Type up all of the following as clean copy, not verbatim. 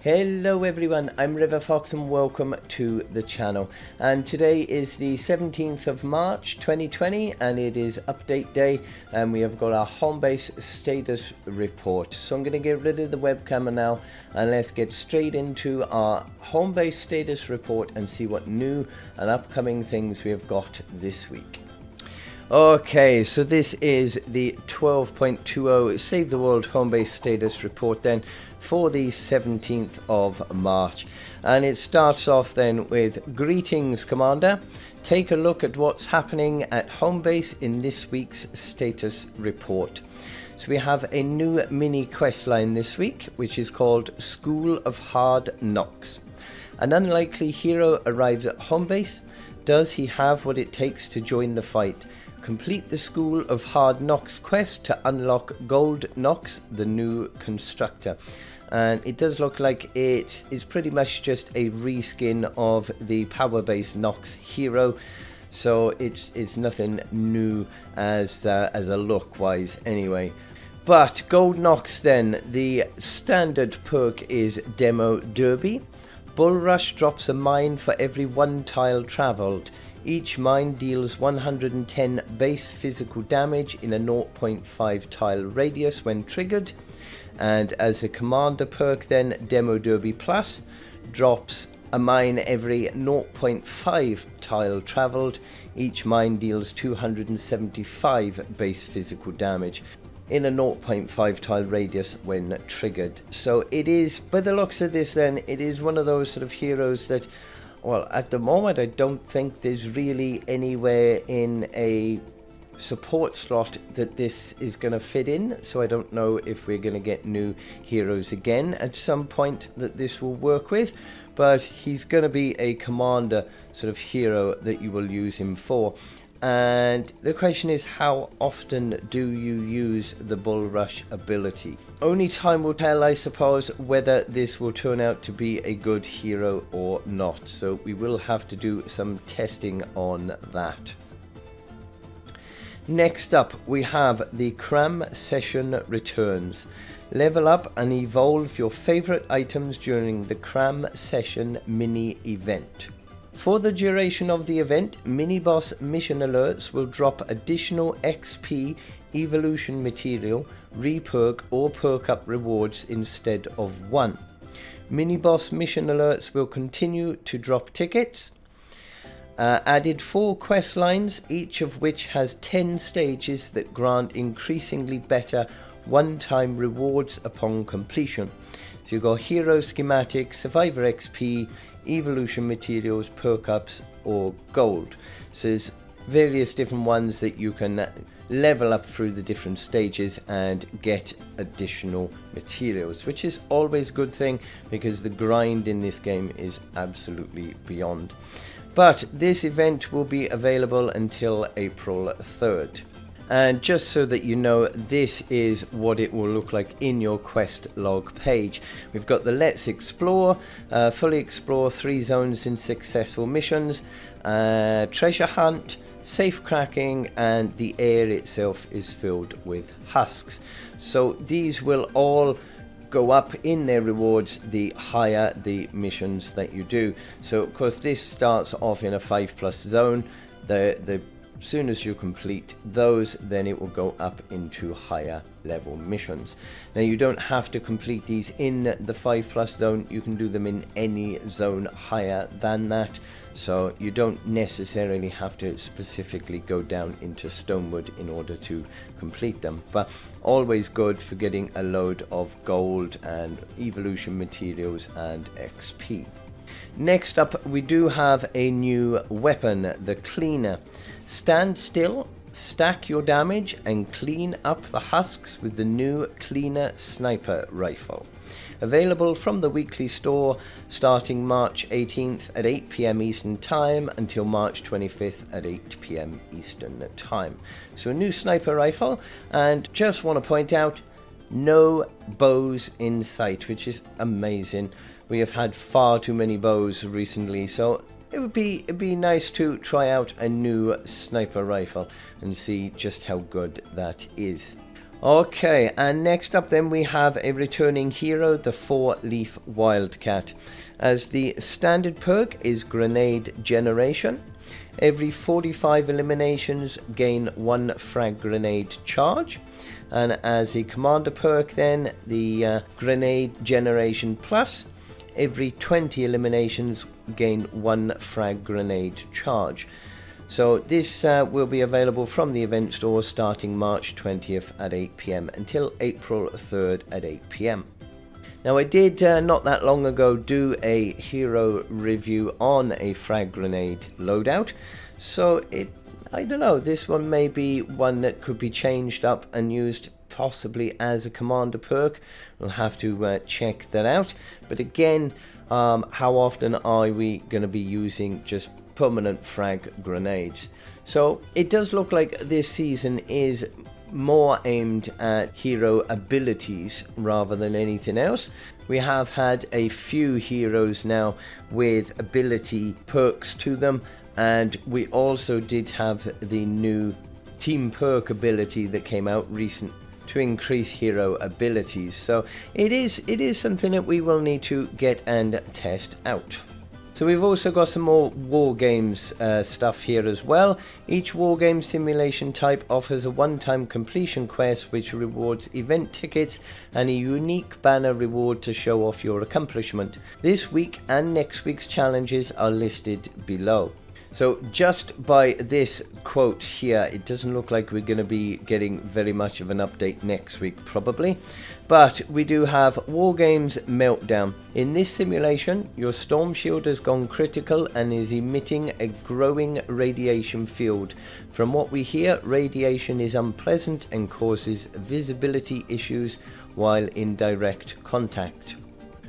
Hello everyone, I'm RiverFox and welcome to the channel. And today is the 17th of March 2020 and it is update day and we have got our Homebase Status Report. So I'm going to get rid of the webcam now and let's get straight into our Homebase Status Report and see what new and upcoming things we have got this week. Okay, so this is the 12.20 Save the World Homebase Status Report then for the 17th of March. And it starts off then with Greetings Commander. Take a look at what's happening at Homebase in this week's status report. So we have a new mini quest line this week, which is called School of Hard Knocks. An unlikely hero arrives at Homebase. Does he have what it takes to join the fight? Complete the School of Hard Knocks quest to unlock Gold Knox, the new constructor. And it does look like it is pretty much just a reskin of the power-based Knox hero. So it's nothing new as a look-wise anyway. But Gold Knox then, the standard perk is Demo Derby. Bull Rush drops a mine for every 1 tile travelled. Each mine deals 110 base physical damage in a 0.5 tile radius when triggered. And as a commander perk then, Demo Derby Plus drops a mine every 0.5 tile travelled. Each mine deals 275 base physical damage in a 0.5 tile radius when triggered. So it is, by the looks of this then, it is one of those sort of heroes that, well, at the moment I don't think there's really anywhere in a support slot that this is going to fit in, so I don't know if we're going to get new heroes again at some point that this will work with, but he's going to be a commander sort of hero that you will use him for. And the question is, how often do you use the Bull Rush ability? Only time will tell, I suppose, whether this will turn out to be a good hero or not. So we will have to do some testing on that. Next up, we have the Cram session returns. Level up and evolve your favorite items during the Cram session mini event. For the duration of the event, mini-boss mission alerts will drop additional XP, evolution material, reperk or perk up rewards instead of 1. Mini-boss mission alerts will continue to drop tickets. Added 4 quest lines, each of which has 10 stages that grant increasingly better one-time rewards upon completion. So you've got Hero Schematic, Survivor XP, evolution materials, perk ups or gold. So there's various different ones that you can level up through the different stages and get additional materials, which is always a good thing because the grind in this game is absolutely beyond. But this event will be available until April 3rd. And just so that you know, this is what it will look like in your quest log page. We've got the Let's Explore, fully explore 3 zones in successful missions, treasure hunt, safe cracking, and the air itself is filled with husks. So these will all go up in their rewards the higher the missions that you do. So of course this starts off in a 5+ zone. The soon as you complete those, then it will go up into higher level missions. Now you don't have to complete these in the 5+ zone, you can do them in any zone higher than that, so you don't necessarily have to specifically go down into Stonewood in order to complete them, but always good for getting a load of gold and evolution materials and XP. Next up, we do have a new weapon, the Cleaner. Stand still, stack your damage, and clean up the husks with the new Cleaner sniper rifle. Available from the weekly store starting March 18th at 8 PM Eastern Time until March 25th at 8 PM Eastern Time. So a new sniper rifle, and just want to point out, no bows in sight, which is amazing. We have had far too many bows recently, so it'd be nice to try out a new sniper rifle and see just how good that is. Okay, and next up then we have a returning hero, the 4-leaf Wildcat. As the standard perk is Grenade Generation. Every 45 eliminations gain 1 frag grenade charge. And as a commander perk then, the Grenade Generation Plus. Every 20 eliminations gain 1 frag grenade charge. So this will be available from the event store starting March 20th at 8 PM until April 3rd at 8 PM. Now I did not that long ago do a hero review on a frag grenade loadout, so I don't know, this one may be one that could be changed up and used possibly as a commander perk. We'll have to check that out, but again, how often are we going to be using just permanent frag grenades? So it does look like this season is more aimed at hero abilities rather than anything else. We have had a few heroes now with ability perks to them, and we also did have the new team perk ability that came out recent to increase hero abilities. So it is something that we will need to get and test out. So we've also got some more Wargames stuff here as well. Each Wargame simulation type offers a one-time completion quest which rewards event tickets and a unique banner reward to show off your accomplishment. This week and next week's challenges are listed below. So just by this quote here, it doesn't look like we're going to be getting very much of an update next week probably. But we do have Wargames Meltdown. In this simulation, your storm shield has gone critical and is emitting a growing radiation field. From what we hear, radiation is unpleasant and causes visibility issues while in direct contact.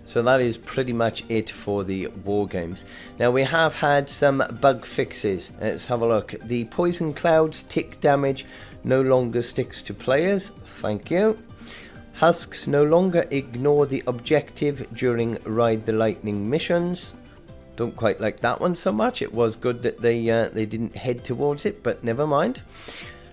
So that is pretty much it for the Wargames. Now we have had some bug fixes. Let's have a look. The Poison Cloud's tick damage no longer sticks to players. Thank you. Husks no longer ignore the objective during Ride the Lightning missions. Don't quite like that one so much. It was good that they didn't head towards it, but never mind.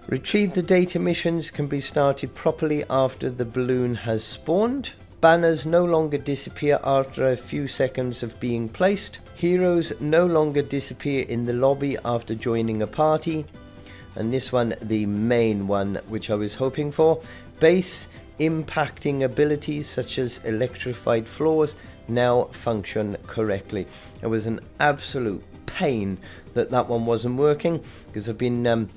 Retrieve the data missions can be started properly after the balloon has spawned. Banners no longer disappear after a few seconds of being placed. Heroes no longer disappear in the lobby after joining a party. And this one, the main one, which I was hoping for. Base impacting abilities such as electrified floors now function correctly. It was an absolute pain that that one wasn't working, because I've been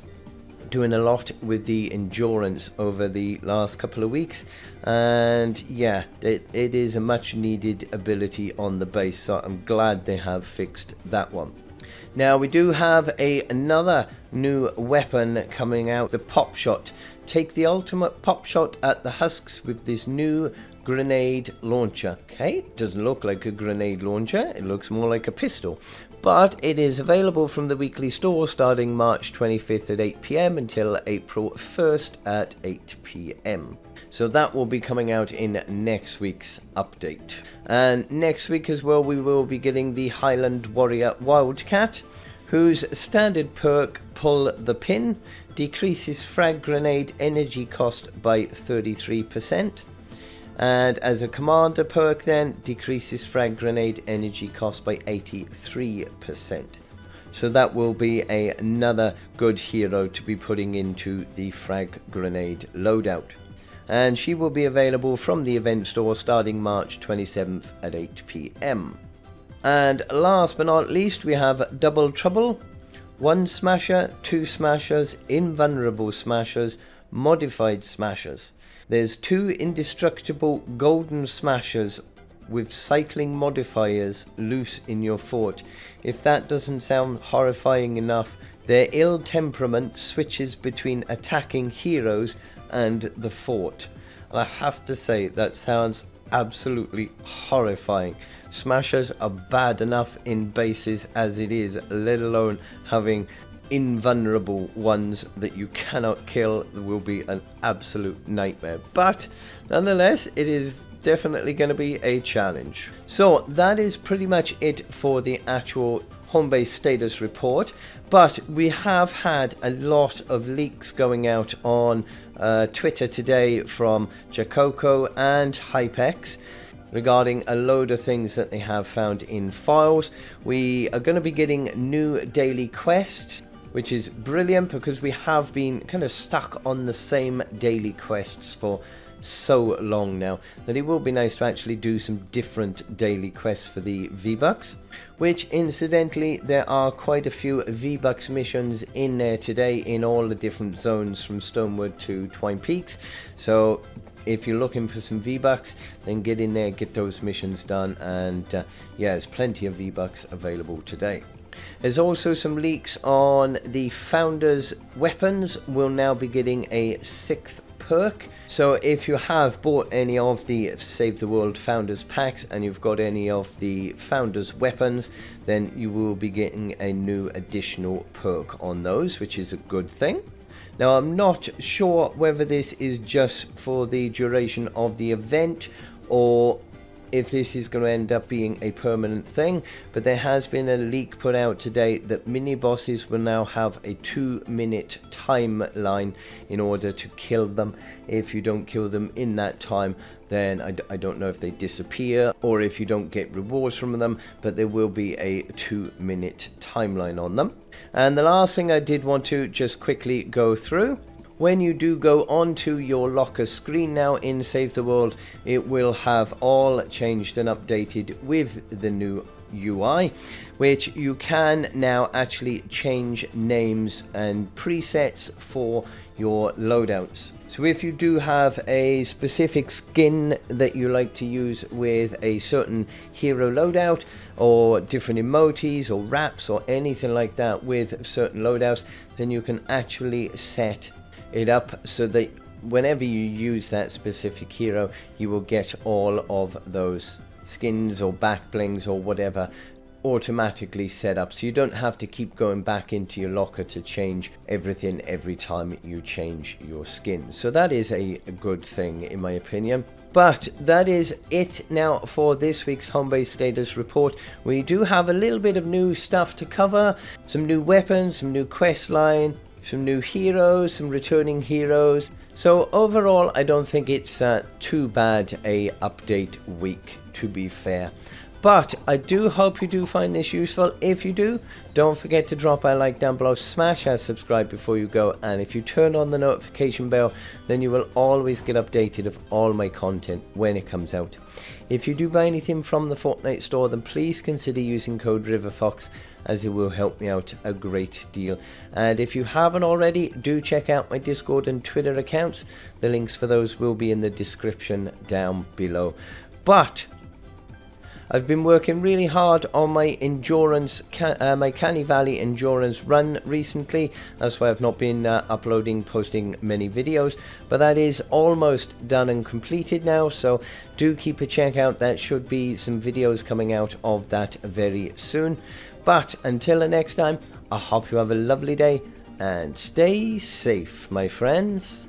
doing a lot with the endurance over the last couple of weeks, and yeah, it is a much needed ability on the base, so I'm glad they have fixed that one. Now we do have another new weapon coming out, the pop shot. Take the ultimate pop shot at the husks with this new grenade launcher. Okay, doesn't look like a grenade launcher, it looks more like a pistol. But it is available from the weekly store starting March 25th at 8 PM until April 1st at 8 PM. So that will be coming out in next week's update. And next week as well, we will be getting the Highland Warrior Wildcat, whose standard perk, Pull the Pin, decreases frag grenade energy cost by 33%. And as a commander perk then, decreases frag grenade energy cost by 83%. So that will be another good hero to be putting into the frag grenade loadout. And she will be available from the event store starting March 27th at 8 PM. And last but not least, we have Double Trouble. 1 smasher, 2 smashers, invulnerable smashers, modified smashers. There's 2 indestructible golden smashers with cycling modifiers loose in your fort. If that doesn't sound horrifying enough, their ill temperament switches between attacking heroes and the fort. And I have to say, that sounds absolutely horrifying. Smashers are bad enough in bases as it is, let alone having invulnerable ones that you cannot kill. Will be an absolute nightmare, but nonetheless it is definitely going to be a challenge. So that is pretty much it for the actual Homebase Status Report, but we have had a lot of leaks going out on Twitter today from Jacoco and Hypex regarding a load of things that they have found in files. We are going to be getting new daily quests, which is brilliant because we have been kind of stuck on the same daily quests for so long now that it will be nice to actually do some different daily quests for the V-Bucks, which incidentally there are quite a few V-Bucks missions in there today in all the different zones from Stonewood to Twine Peaks. So if you're looking for some V-Bucks, then get in there, get those missions done, and yeah, there's plenty of V-Bucks available today. There's also some leaks on the Founders weapons. We'll now be getting a 6th perk. So if you have bought any of the Save the World Founders packs and you've got any of the Founders weapons, then you will be getting a new additional perk on those, which is a good thing. Now, I'm not sure whether this is just for the duration of the event or if this is going to end up being a permanent thing, but there has been a leak put out today that mini bosses will now have a 2-minute timeline in order to kill them. If you don't kill them in that time, then I don't know if they disappear or if you don't get rewards from them, but there will be a 2-minute timeline on them. And the last thing I did want to just quickly go through, when you do go onto your locker screen now in Save the World, it will have all changed and updated with the new UI, which you can now actually change names and presets for your loadouts. So if you do have a specific skin that you like to use with a certain hero loadout, or different emotes or wraps or anything like that with certain loadouts, then you can actually set it up so that whenever you use that specific hero, you will get all of those skins or back blings or whatever automatically set up, so you don't have to keep going back into your locker to change everything every time you change your skin. So that is a good thing in my opinion. But that is it now for this week's Homebase Status Report. We do have a little bit of new stuff to cover, some new weapons, some new quest line, some new heroes, some returning heroes. So overall, I don't think it's too bad a update week, to be fair. But I do hope you do find this useful. If you do, don't forget to drop a like down below, smash that subscribe before you go, and if you turn on the notification bell, then you will always get updated of all my content when it comes out. If you do buy anything from the Fortnite store, then please consider using code RiverFox, as it will help me out a great deal. And if you haven't already, do check out my Discord and Twitter accounts. The links for those will be in the description down below. But I've been working really hard on my endurance, my Canny Valley endurance run recently. That's why I've not been posting many videos, but that is almost done and completed now, so do keep a check out. That should be some videos coming out of that very soon. But until the next time, I hope you have a lovely day and stay safe, my friends.